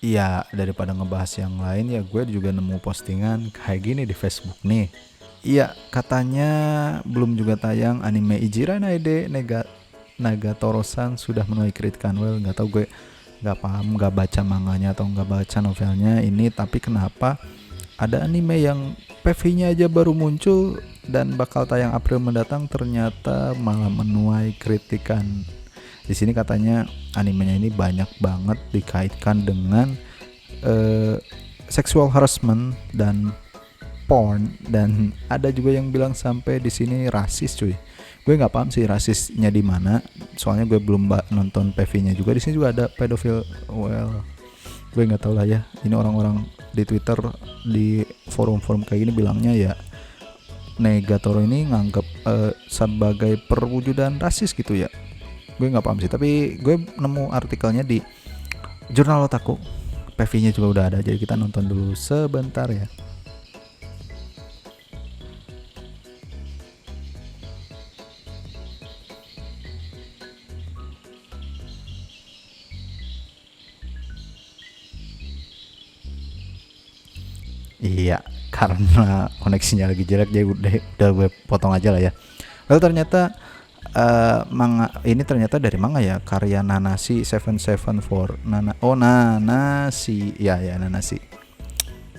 Iya, daripada ngebahas yang lain ya gue juga nemu postingan kayak gini di Facebook nih. Iya, katanya belum juga tayang anime Ijira Naide Nagatoro-san sudah menuai kritikan. Well, nggak tahu, gue nggak paham, nggak baca manganya atau nggak baca novelnya ini, tapi kenapa ada anime yang PV-nya aja baru muncul dan bakal tayang April mendatang ternyata malah menuai kritikan. Di sini katanya animenya ini banyak banget dikaitkan dengan eh, sexual harassment dan porn, dan ada juga yang bilang sampai di sini rasis cuy. Gue nggak paham sih rasisnya di mana, soalnya gue belum nonton PV-nya juga. Di sini juga ada pedofil. Well, gue nggak tahu lah ya, ini orang-orang di Twitter, di forum-forum kayak gini bilangnya ya Negatoro ini nganggap sebagai perwujudan rasis gitu ya. Gue nggak paham sih, tapi gue nemu artikelnya di jurnal Otaku. PV-nya juga udah ada, jadi kita nonton dulu sebentar ya. Iya, karena koneksinya lagi jelek jadi udah gue potong aja lah ya. Lalu ternyata manga ini ternyata dari manga ya, karya Nanashi 774 Nanashi ya Nanashi.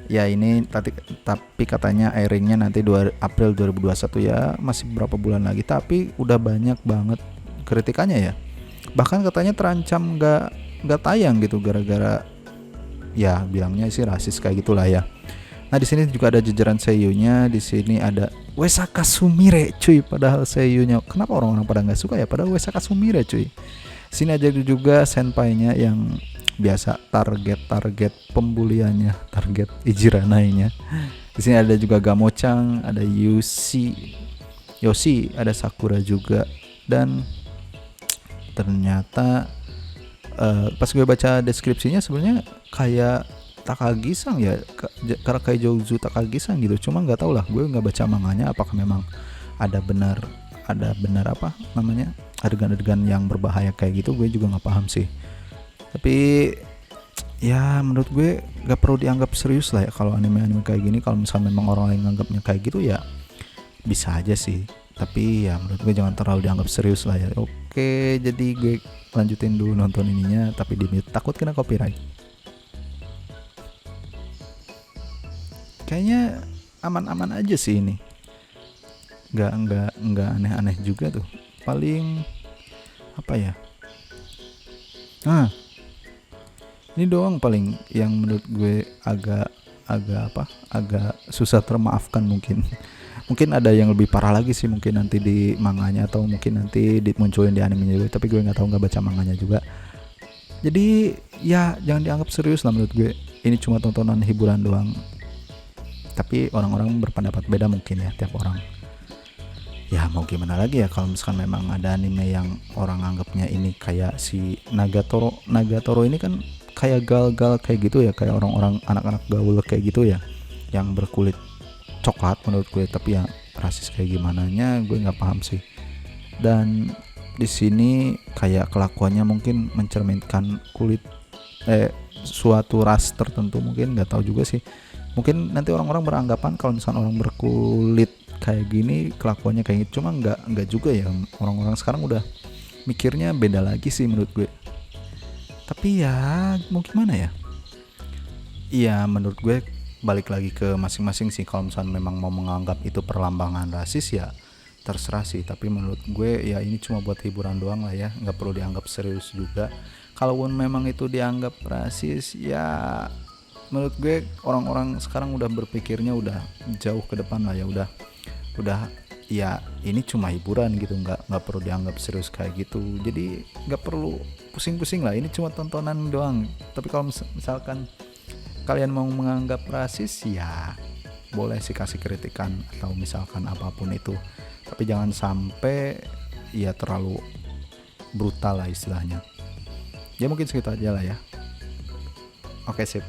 Ya ini tapi katanya airingnya nanti 2 April 2021 ya, masih beberapa bulan lagi, tapi udah banyak banget kritikannya ya. Bahkan katanya terancam nggak tayang gitu gara-gara ya bilangnya sih rasis kayak gitulah ya. Nah, di sini juga ada jajaran seiyunya. Di sini ada Uesaka Sumire, cuy. Padahal seiyunya, kenapa orang-orang pada nggak suka ya? Padahal Uesaka Sumire, cuy. Sini aja juga senpainya yang biasa target pembuliannya, target Ijiranainya. Di sini ada juga Gamochan, ada Yoshi, ada Sakura juga, dan ternyata pas gue baca deskripsinya sebenarnya kayak Takagi-san ya, karena kayak Jouzu Takagi-san gitu. Cuma nggak tahu lah, gue nggak baca manganya apakah memang ada benar apa namanya adegan-adegan yang berbahaya kayak gitu. Gue juga nggak paham sih. Tapi ya menurut gue nggak perlu dianggap serius lah ya kalau anime-anime kayak gini. Kalau misalnya memang orang lain nganggapnya kayak gitu ya bisa aja sih. Tapi ya menurut gue jangan terlalu dianggap serius lah ya. Oke, jadi gue lanjutin dulu nonton ininya tapi di mute, takut kena copyright. Kayaknya aman-aman aja sih ini, nggak aneh-aneh juga tuh. Paling apa ya, nah ini doang paling yang menurut gue agak susah termaafkan mungkin. Mungkin ada yang lebih parah lagi sih, mungkin nanti di manganya atau mungkin nanti dimunculin di animenya juga, tapi gue nggak tahu, nggak baca manganya juga. Jadi ya jangan dianggap serius lah menurut gue, ini cuma tontonan hiburan doang. Tapi orang-orang berpendapat beda mungkin ya, tiap orang. Ya mau gimana lagi ya, kalau misalkan memang ada anime yang orang anggapnya ini kayak si Nagatoro ini kan kayak gal-gal kayak gitu ya, kayak orang-orang anak-anak gaul kayak gitu ya, yang berkulit coklat menurut gue. Tapi ya rasis kayak gimana nya gue nggak paham sih. Dan di sini kayak kelakuannya mungkin mencerminkan kulit suatu ras tertentu, mungkin nggak tahu juga sih. Mungkin nanti orang-orang beranggapan kalau misalnya orang berkulit kayak gini kelakuannya kayak gitu, cuma nggak juga ya. Orang-orang sekarang udah mikirnya beda lagi sih menurut gue. Tapi ya mau gimana ya, iya menurut gue balik lagi ke masing-masing sih. Kalau misalnya memang mau menganggap itu perlambangan rasis ya terserah sih, tapi menurut gue ya ini cuma buat hiburan doang lah ya, nggak perlu dianggap serius juga. Kalaupun memang itu dianggap rasis ya menurut gue orang-orang sekarang udah berpikirnya udah jauh ke depan lah ya, udah ya ini cuma hiburan gitu, nggak perlu dianggap serius kayak gitu. Jadi nggak perlu pusing-pusing lah, ini cuma tontonan doang. Tapi kalau misalkan kalian mau menganggap rasis ya boleh sih kasih kritikan atau misalkan apapun itu, tapi jangan sampai ya terlalu brutal lah istilahnya. Ya mungkin segitu aja lah ya. Oke, sip.